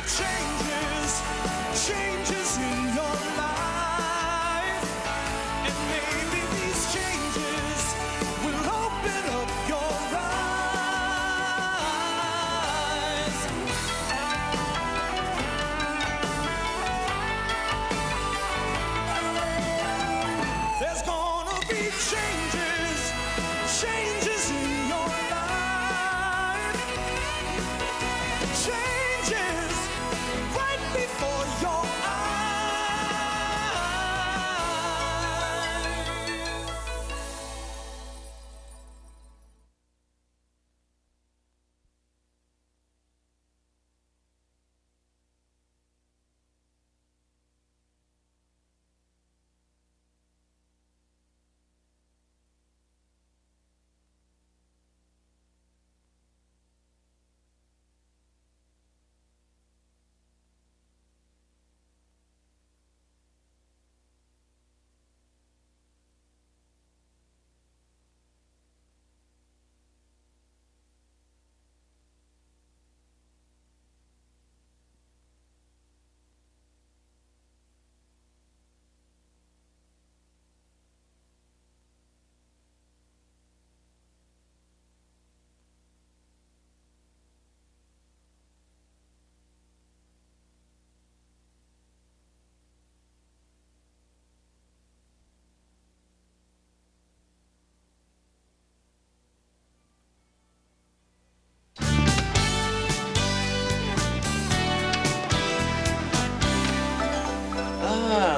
changes, changes in your life. And maybe these changes will open up your eyes. There's gonna be changes, changes in your life. Changes right before your eyes.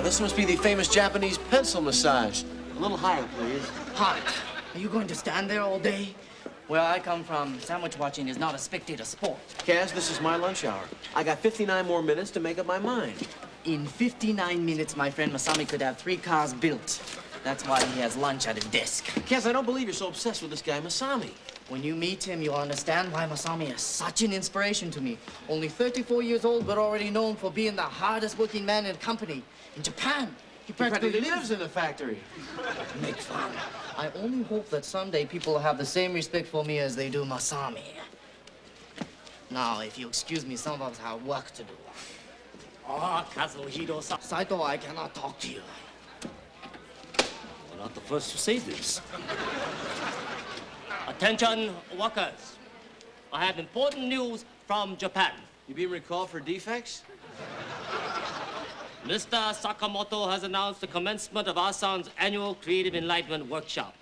This must be the famous Japanese pencil massage. A little higher, please. Hot. Are you going to stand there all day? Where I come from, sandwich watching is not a spectator sport. Kaz, this is my lunch hour. I got 59 more minutes to make up my mind. In 59 minutes, my friend Masami could have 3 cars built. That's why he has lunch at his desk. Kaz, I don't believe you're so obsessed with this guy, Masami. When you meet him, you'll understand why Masami is such an inspiration to me. Only 34 years old, but already known for being the hardest working man in the company. In Japan, he practically lives in the factory. Make fun. I only hope that someday people will have the same respect for me as they do Masami. Now, if you excuse me, some of us have work to do. Ah, Kazuhiro-san. Saito, I cannot talk to you. You're not the first to say this. Attention, workers. I have important news from Japan. You being recalled for defects? Mr. Sakamoto has announced the commencement of Asan's annual Creative Enlightenment Workshop.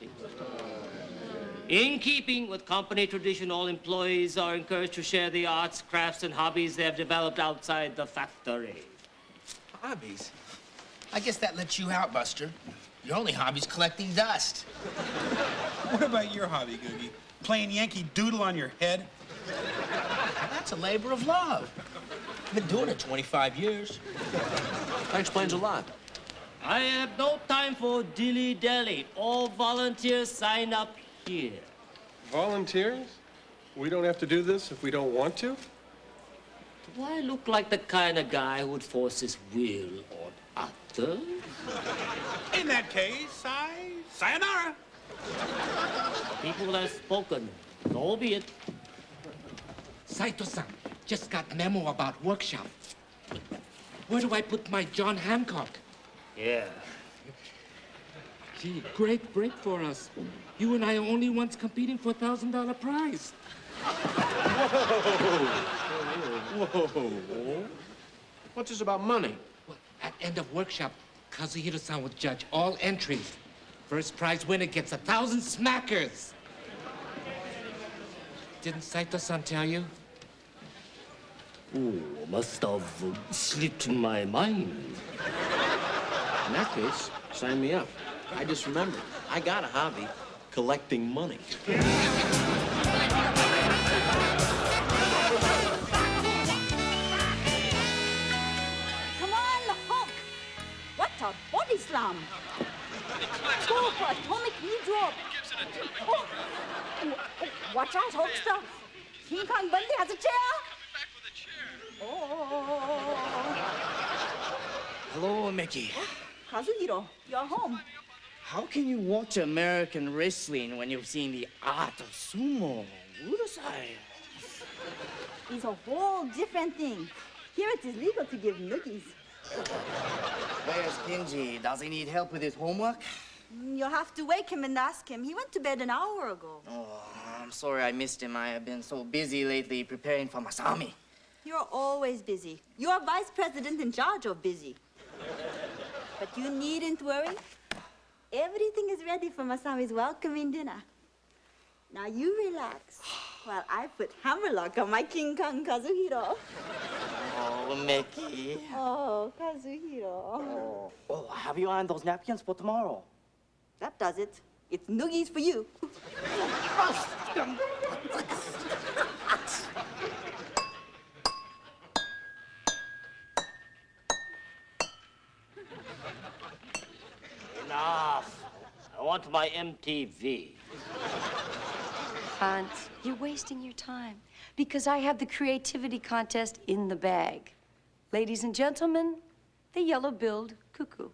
In keeping with company tradition, all employees are encouraged to share the arts, crafts, and hobbies they have developed outside the factory. Hobbies? I guess that lets you out, Buster. Your only hobby's collecting dust. What about your hobby, Googie? Playing Yankee Doodle on your head? That's a labor of love. I've been doing it 25 years. That explains a lot. I have no time for dilly-dally. All volunteers sign up here. Volunteers? We don't have to do this if we don't want to? Do I look like the kind of guy who would force his will on others? In that case, sayonara. People have spoken. So be it. Saito-san, just got memo about workshop. Where do I put my John Hancock? Yeah. Gee, great break for us. You and I are only once competing for $1,000 prize. Whoa. What's this about money? Well, at end of workshop, Kazuhiro-san will judge all entries. First prize winner gets 1,000 smackers. Didn't Saito-san tell you? Oh, must have slipped my mind. In that case, sign me up. I just remembered, I got a hobby, collecting money. Come on, Hulk! What a body slam! Go for atomic knee drop! Oh, watch out, Hulkster! King Kong Bundy has a chair! Oh. Hello, Mickey. Kazuhiro, you're home. How can you watch American wrestling when you've seen the art of sumo? Urusai. It's a whole different thing. Here it is legal to give noogies. Where's Kenji? Does he need help with his homework? You'll have to wake him and ask him. He went to bed an hour ago. Oh, I'm sorry I missed him. I have been so busy lately preparing for Masami. You're always busy. You're vice president in charge of busy. But you needn't worry. Everything is ready for Masami's welcoming dinner. Now you relax while I put hammerlock on my King Kong Kazuhiro. Oh, Mickey. Oh, Kazuhiro. Oh, have you ironed those napkins for tomorrow? That does it. It's noogies for you. Enough. I want my MTV. Hans, you're wasting your time because I have the creativity contest in the bag. Ladies and gentlemen, the yellow-billed cuckoo.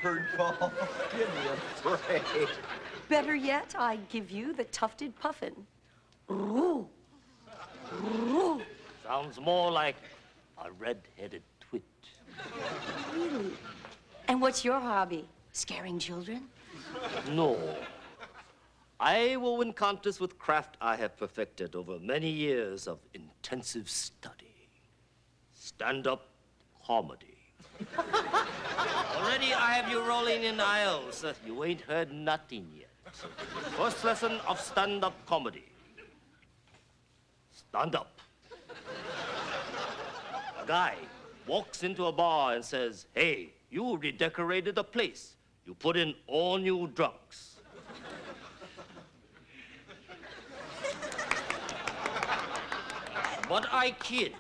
Bird call. Give me a break. Better yet, I give you the tufted puffin. Roo. Roo. Sounds more like a red-headed twit. Really? And what's your hobby? Scaring children? No. I will win contests with craft I have perfected over many years of intensive study. Stand-up comedy. Already I have you rolling in aisles. You ain't heard nothing yet. First lesson of stand-up comedy. Stand up. A guy walks into a bar and says, "Hey, you redecorated the place. You put in all new drugs." But I kid.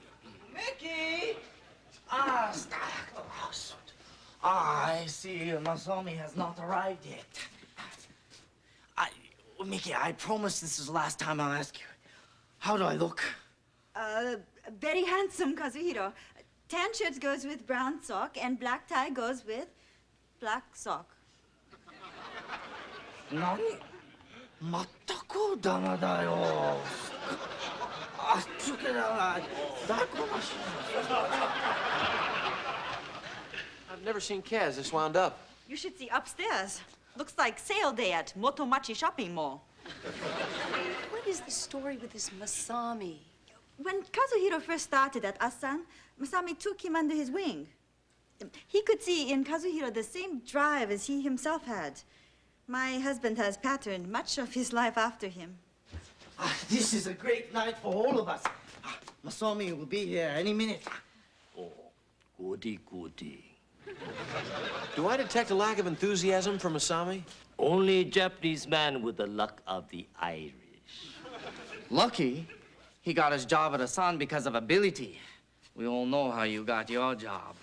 Mickey! Ah, I see Masami has not arrived yet. Mickey, I promise this is the last time I'll ask you. How do I look? Very handsome, Kazuhiro. Tan shirt goes with brown sock, and black tie goes with black sock. Nani? Mataku dama da yo. I've never seen Kaz this wound up. You should see upstairs. Looks like sale day at Motomachi Shopping Mall. What is the story with this Masami? When Kazuhiro first started at Asan, Masami took him under his wing. He could see in Kazuhiro the same drive as he himself had. My husband has patterned much of his life after him. This is a great night for all of us. Masami will be here any minute. Oh, goody, goody. Do I detect a lack of enthusiasm for Masami? Only Japanese man with the luck of the Irish. Lucky? He got his job at Asan because of ability. We all know how you got your job.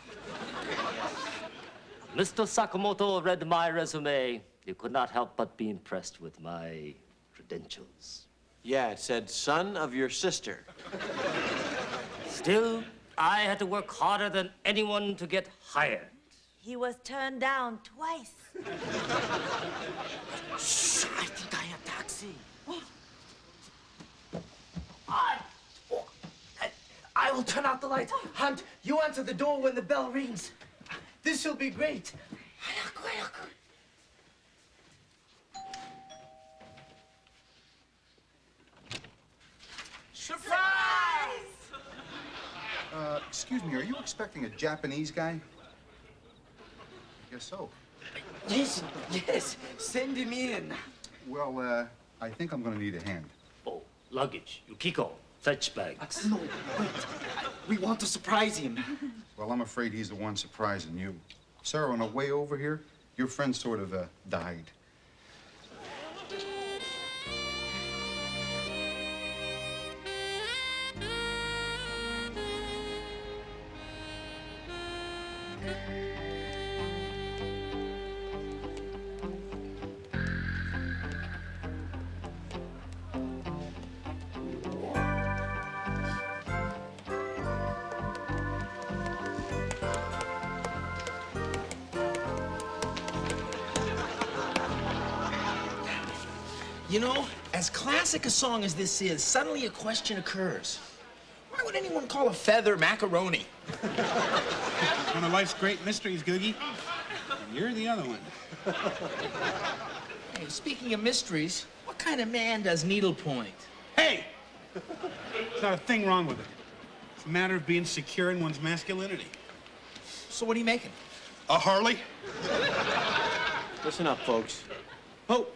Mr. Sakamoto read my resume. He could not help but be impressed with my credentials. Yeah, it said son of your sister. Still, I had to work harder than anyone to get hired. He was turned down twice. Shh, I think I have taxi. I will turn out the lights. Hunt, you answer the door when the bell rings. This will be great. Surprise! Excuse me, are you expecting a Japanese guy? I guess so. Yes, send him in. Well, I think I'm gonna need a hand. Oh, luggage, Yukiko, fetch bags. No, wait. We want to surprise him. Well, I'm afraid he's the one surprising you. Sir, on the way over here, your friend sort of, died. You know, as classic a song as this is, suddenly a question occurs. Why would anyone call a feather macaroni? One of life's great mysteries, Googie. And you're the other one. Hey, speaking of mysteries, what kind of man does needlepoint? Hey! There's not a thing wrong with it. It's a matter of being secure in one's masculinity. So what are you making? A Harley? Listen up, folks. Oh,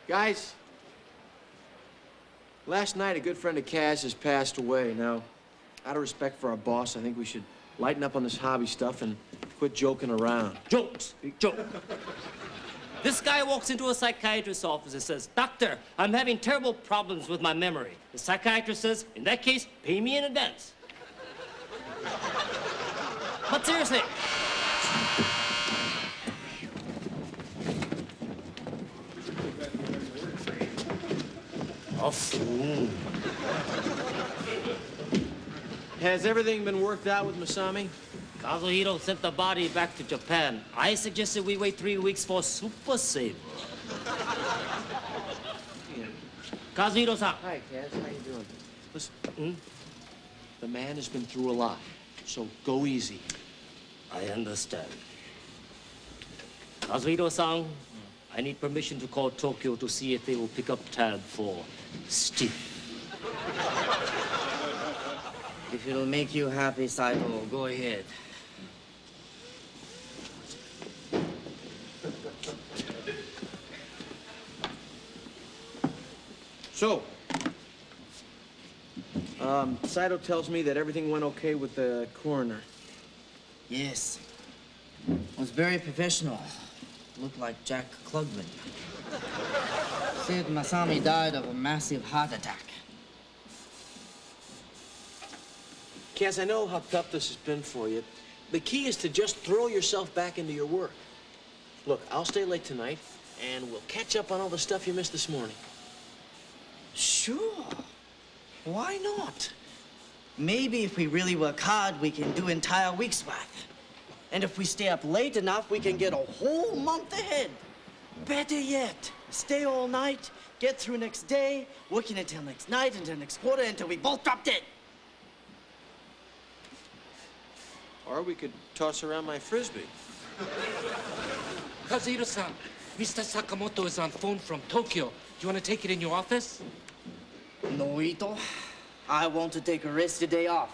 guys. Last night, a good friend of Kaz has passed away. Now, out of respect for our boss, I think we should lighten up on this hobby stuff and quit joking around. Jokes. Joke. This guy walks into a psychiatrist's office and says, "Doctor, I'm having terrible problems with my memory." The psychiatrist says, "In that case, pay me in advance." But seriously, a fool. Has everything been worked out with Masami? Kazuhiro sent the body back to Japan. I suggested we wait 3 weeks for Super Saver. Kazuhiro-san. Hi, Kaz. How you doing? Listen, the man has been through a lot, so go easy. I understand. Kazuhiro-san, I need permission to call Tokyo to see if they will pick up tab for Steve. If it'll make you happy, Saito, go ahead. So, Saito tells me that everything went okay with the coroner. Yes. It was very professional. Looked like Jack Klugman. Said Masami died of a massive heart attack. Kaz, I know how tough this has been for you. The key is to just throw yourself back into your work. Look, I'll stay late tonight, and we'll catch up on all the stuff you missed this morning. Sure. Why not? Maybe if we really work hard, we can do entire week's worth. And if we stay up late enough, we can get a whole month ahead. Better yet, stay all night, get through next day, working until next night, until next quarter, until we both drop dead. Or we could toss around my frisbee. Kazuhiro-san, Mr. Sakamoto is on phone from Tokyo. Do you want to take it in your office? No, Ito. I want to take a rest day off.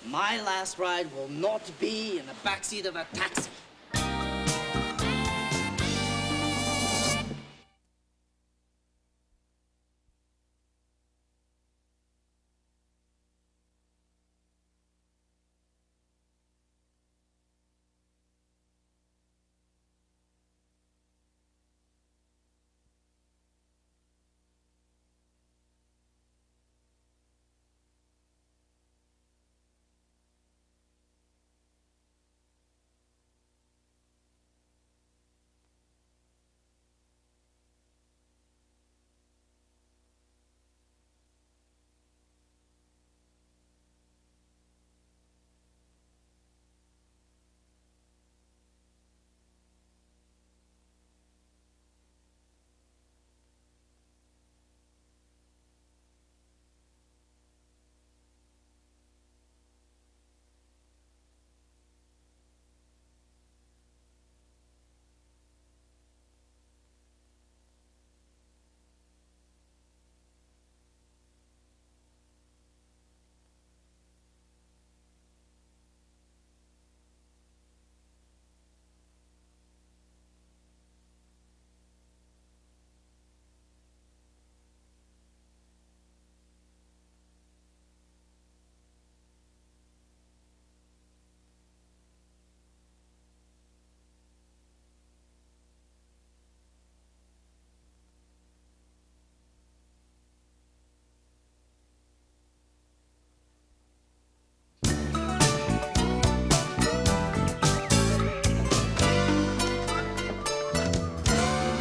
My last ride will not be in the backseat of a taxi.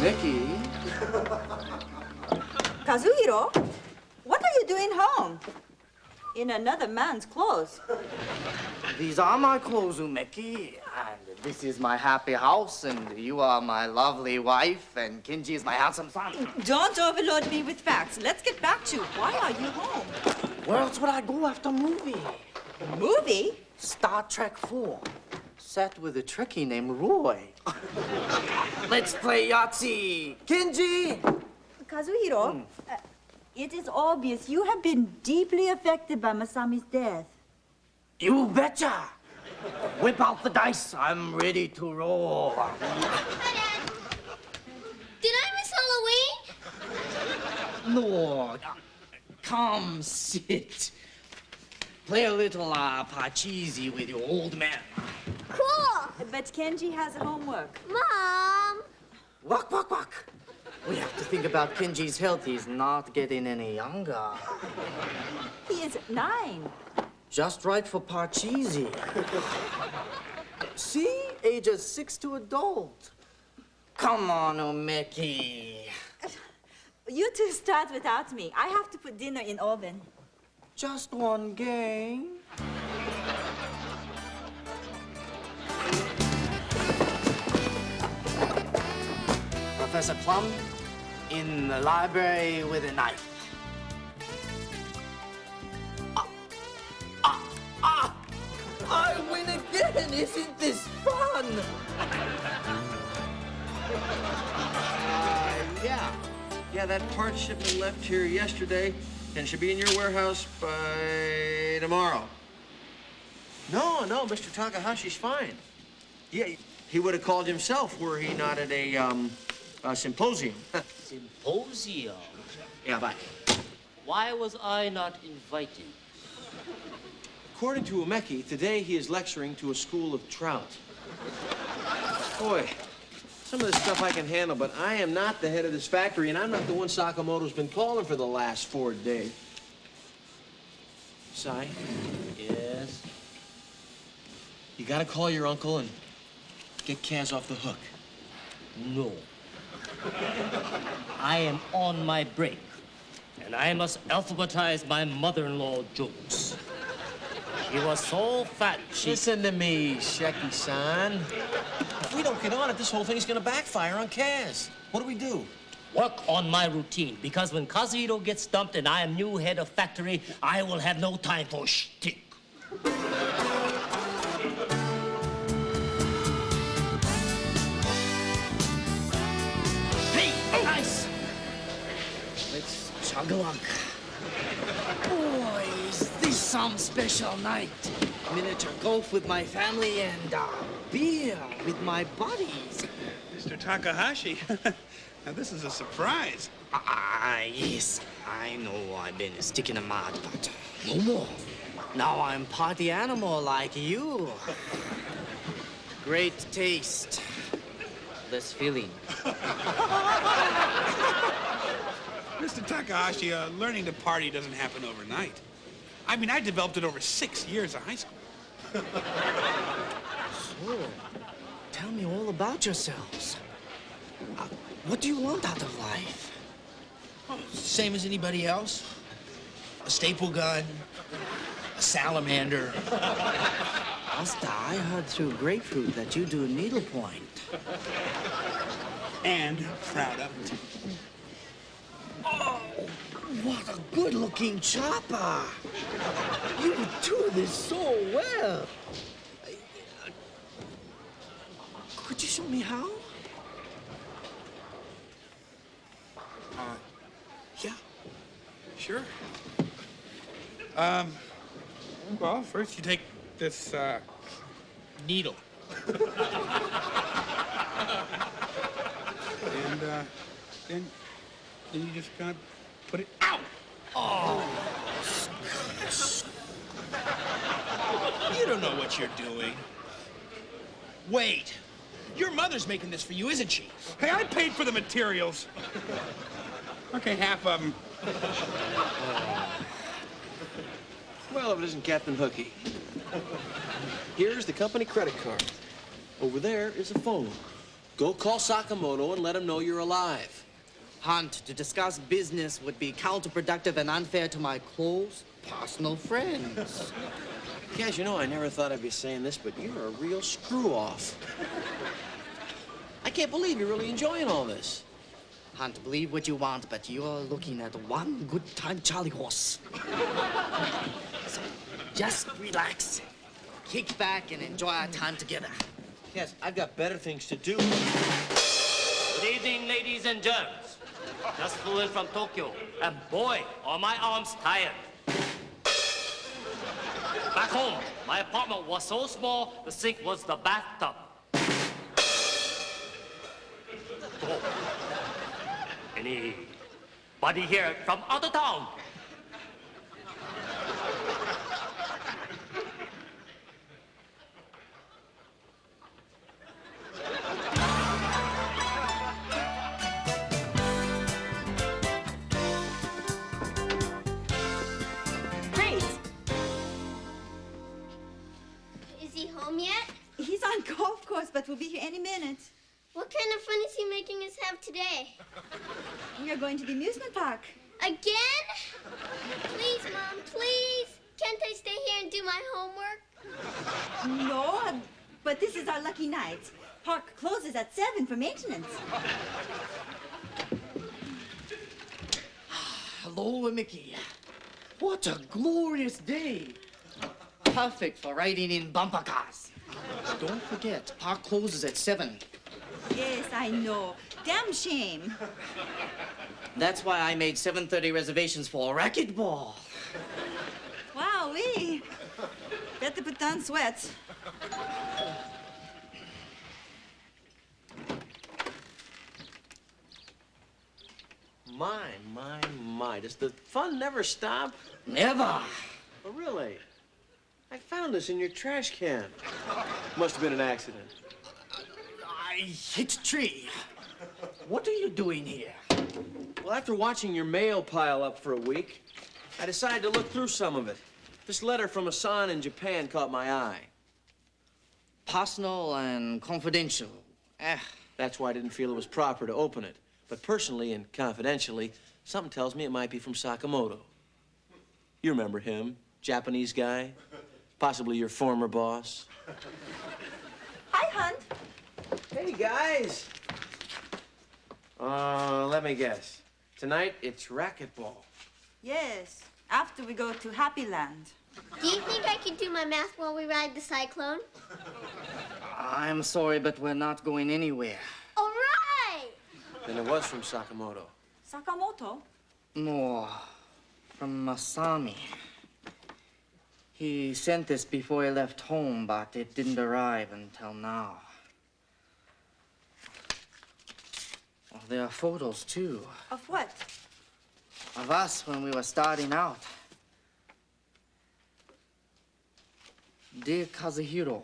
Vicky? Kazuhiro, what are you doing home? In another man's clothes. These are my clothes, Umeki, and This is my happy house, and you are my lovely wife, and Kenji is my handsome son. Don't overload me with facts. Let's get back to why are you home? Where else would I go after movie? Movie? Star Trek 4. Set with a Trekkie named Roy. Let's play Yahtzee. Kenji! Kazuhiro, it is obvious you have been deeply affected by Masami's death. You betcha! Whip out the dice. I'm ready to roll. Did I miss Halloween? No. Come sit. Play a little Pachisi with your old man. Cool. But Kenji has homework. Mom. Walk, walk, walk. We have to think about Kenji's health. He's not getting any younger. He is 9. Just right for Parcheesi. See? Ages 6 to adult. Come on, Omeki. You two start without me. I have to put dinner in oven. Just one game. Professor Plum in the library with a knife. I win again! Isn't this fun? Yeah, that part shipment left here yesterday and should be in your warehouse by tomorrow. No, Mr. Takahashi's fine. Yeah, he would have called himself were he not at a symposium. Symposium? Yeah, bye. Why was I not invited? According to Umeki, today he is lecturing to a school of trout. Boy, some of this stuff I can handle, but I am not the head of this factory, and I'm not the one Sakamoto's been calling for the last 4 days. Sai? Yes? You gotta call your uncle and get Kaz off the hook. No. I am on my break, and I must alphabetize my mother-in-law jokes. She was so fat, she... Listen to me, Sheki-san. If we don't get on it, this whole thing's gonna backfire on Kaz. What do we do? Work on my routine, because when Kazuhiro gets dumped and I am new head of factory, I will have no time for shtick. Hey, nice! Let's chug along. Boy, is this some special night. Miniature golf with my family and beer with my buddies. Mr. Takahashi, now this is a surprise. Yes, I know I've been sticking in mud, but no more. Now I'm party animal like you. Great taste. Less feeling. Mr. Takahashi, learning to party doesn't happen overnight. I mean, I developed it over 6 years of high school. So, tell me all about yourselves. What do you want out of life? Same as anybody else. A staple gun, a salamander. Asta, I heard through grapefruit that you do needlepoint. And proud of it. Oh, what a good-looking chopper. You do this so well. Could you show me how? Yeah, sure. Well, first you take this, Needle. and, then you just kind of put it out. Oh. You don't know what you're doing. Wait. Your mother's making this for you, isn't she? Hey, I paid for the materials. Okay, half of them. Well, if it isn't Captain Hooky. Here's the company credit card. Over there is a phone. Go call Sakamoto and let him know you're alive. Hunt, to discuss business would be counterproductive and unfair to my close personal friends. Guys, you know, I never thought I'd be saying this, but you're a real screw-off. I can't believe you're really enjoying all this. Hunt, believe what you want, but you're looking at one good time Charlie horse. So just relax, kick back, and enjoy our time together. Yes, I've got better things to do. Good evening, ladies and germs. Just flew in from Tokyo, and boy, are my arms tired. Back home, my apartment was so small, the sink was the bathtub. Oh. Anybody here from out of town? Is he home yet? He's on golf course, but we'll be here any minute. What kind of fun is he making us have today? We are going to the amusement park. Again? Please, Mom, please. Can't I stay here and do my homework? No, but this is our lucky night. Park closes at 7 for maintenance. Hello, Mickey. What a glorious day. Perfect for riding in bumper cars. Don't forget, park closes at 7. Yes, I know. Damn shame. That's why I made 7:30 reservations for racquetball. Wowee. Better put on sweats. My. Does the fun never stop? Never. Oh, really? I found this in your trash can. Must have been an accident. I hit a tree. What are you doing here? Well, after watching your mail pile up for a week, I decided to look through some of it. This letter from a son in Japan caught my eye. Personal and confidential. That's why I didn't feel it was proper to open it. But personally and confidentially, something tells me it might be from Sakamoto. You remember him, Japanese guy, possibly your former boss. Hi, Hunt. Hey, guys. Let me guess. Tonight, it's racquetball. Yes, after we go to Happy Land. Do you think I can do my math while we ride the cyclone? I'm sorry, but we're not going anywhere. All right! Then it was from Sakamoto. Sakamoto? No, from Masami. He sent this before he left home, but it didn't arrive until now. Well, there are photos, too. Of what? Of us when we were starting out. Dear Kazuhiro,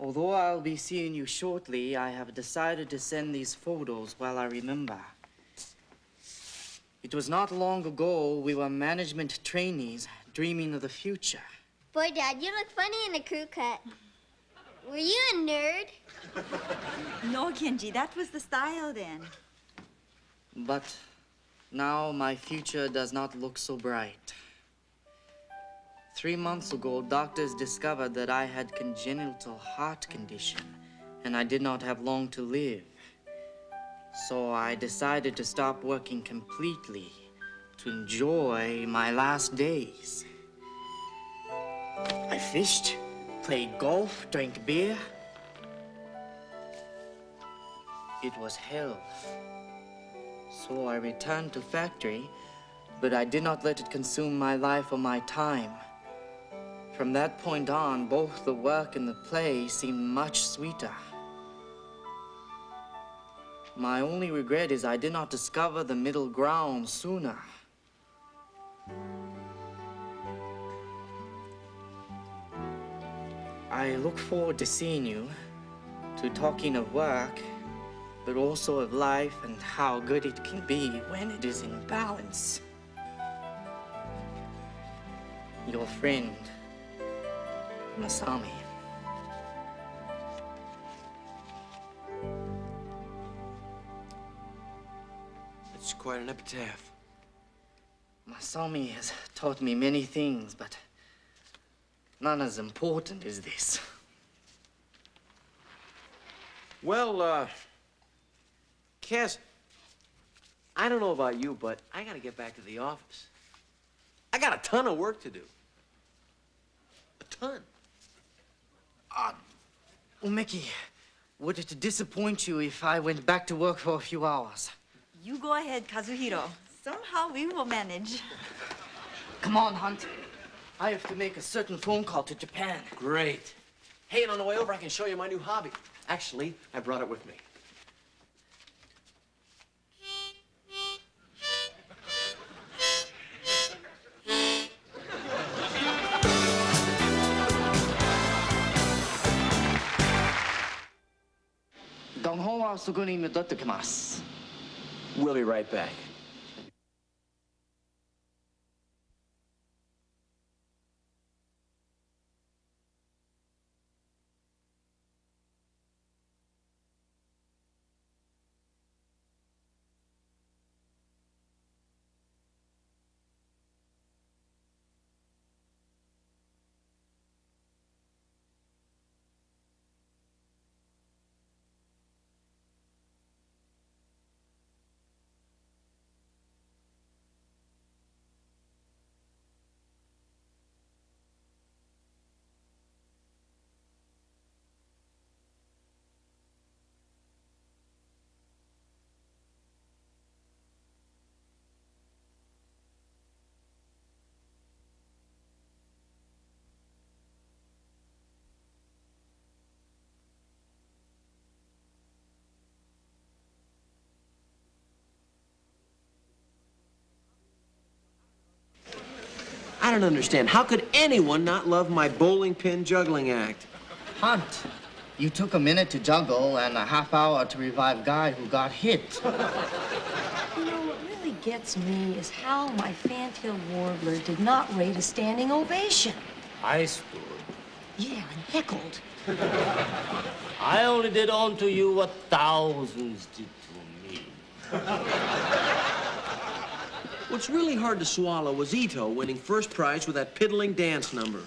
although I'll be seeing you shortly, I have decided to send these photos while I remember. It was not long ago we were management trainees dreaming of the future. Boy, Dad, you look funny in a crew cut. Were you a nerd? No, Kenji, that was the style then. But now my future does not look so bright. 3 months ago, doctors discovered that I had congenital heart condition, and I did not have long to live. So I decided to stop working completely to enjoy my last days. I fished, played golf, drank beer. It was hell. So I returned to factory, but I did not let it consume my life or my time. From that point on, both the work and the play seemed much sweeter. My only regret is I did not discover the middle ground sooner. I look forward to seeing you, to talking of work, but also of life and how good it can be when it is in balance. Your friend, Masami. It's quite an epitaph. Masami has taught me many things, but Not as important as this. Well, Cass, I don't know about you, but I gotta get back to the office. I got a ton of work to do. A ton. Well, Mickey, would it disappoint you if I went back to work for a few hours? You go ahead, Kazuhiro. Somehow we will manage. Come on, Hunt. I have to make a certain phone call to Japan. Great. Hey, and on the way over, I can show you my new hobby. Actually, I brought it with me. Gung wa sugu ni midotte kimasu. We'll be right back. I don't understand. How could anyone not love my bowling pin juggling act? Hunt, you took a minute to juggle and a half hour to revive guy who got hit. You know, what really gets me is how my fantail warbler did not rate a standing ovation. I stood. Yeah, and heckled. I only did unto you what thousands did to me. What's really hard to swallow was Ito winning first prize with that piddling dance number.